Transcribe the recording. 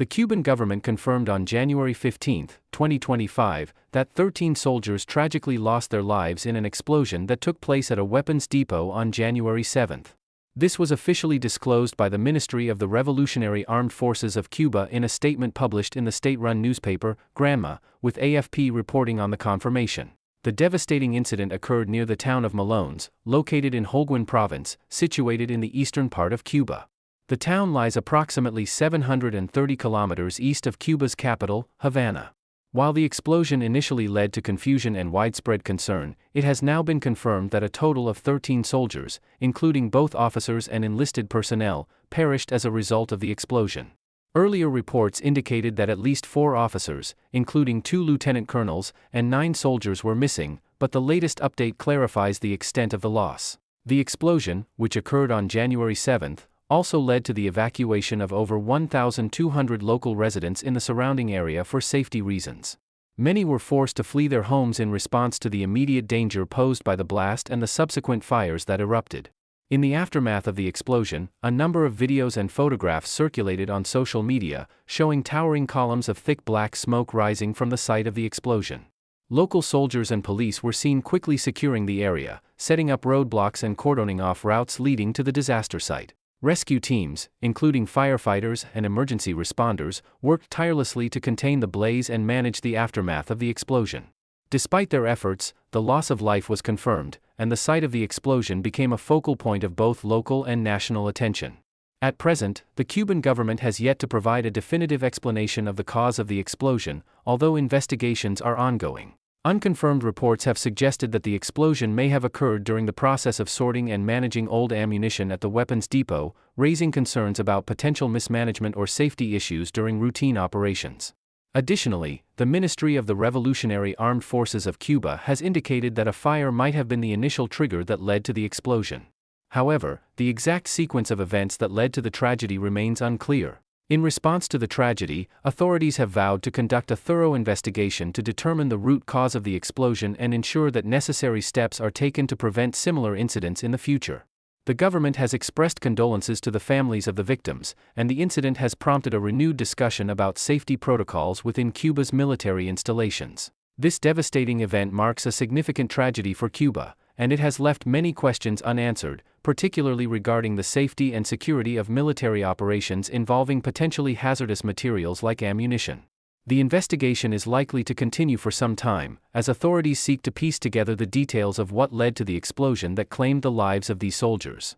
The Cuban government confirmed on January 15, 2025, that 13 soldiers tragically lost their lives in an explosion that took place at a weapons depot on January 7. This was officially disclosed by the Ministry of the Revolutionary Armed Forces of Cuba in a statement published in the state-run newspaper, Granma, with AFP reporting on the confirmation. The devastating incident occurred near the town of Malones, located in Holguín province, situated in the eastern part of Cuba. The town lies approximately 730 kilometers east of Cuba's capital, Havana. While the explosion initially led to confusion and widespread concern, it has now been confirmed that a total of 13 soldiers, including both officers and enlisted personnel, perished as a result of the explosion. Earlier reports indicated that at least 4 officers, including 2 lieutenant colonels, and 9 soldiers were missing, but the latest update clarifies the extent of the loss. The explosion, which occurred on January 7, also led to the evacuation of over 1,200 local residents in the surrounding area for safety reasons. Many were forced to flee their homes in response to the immediate danger posed by the blast and the subsequent fires that erupted. In the aftermath of the explosion, a number of videos and photographs circulated on social media, showing towering columns of thick black smoke rising from the site of the explosion. Local soldiers and police were seen quickly securing the area, setting up roadblocks and cordoning off routes leading to the disaster site. Rescue teams, including firefighters and emergency responders, worked tirelessly to contain the blaze and manage the aftermath of the explosion. Despite their efforts, the loss of life was confirmed, and the site of the explosion became a focal point of both local and national attention. At present, the Cuban government has yet to provide a definitive explanation of the cause of the explosion, although investigations are ongoing. Unconfirmed reports have suggested that the explosion may have occurred during the process of sorting and managing old ammunition at the weapons depot, raising concerns about potential mismanagement or safety issues during routine operations. Additionally, the Ministry of the Revolutionary Armed Forces of Cuba has indicated that a fire might have been the initial trigger that led to the explosion. However, the exact sequence of events that led to the tragedy remains unclear. In response to the tragedy, authorities have vowed to conduct a thorough investigation to determine the root cause of the explosion and ensure that necessary steps are taken to prevent similar incidents in the future. The government has expressed condolences to the families of the victims, and the incident has prompted a renewed discussion about safety protocols within Cuba's military installations. This devastating event marks a significant tragedy for Cuba, and it has left many questions unanswered, particularly regarding the safety and security of military operations involving potentially hazardous materials like ammunition. The investigation is likely to continue for some time, as authorities seek to piece together the details of what led to the explosion that claimed the lives of these soldiers.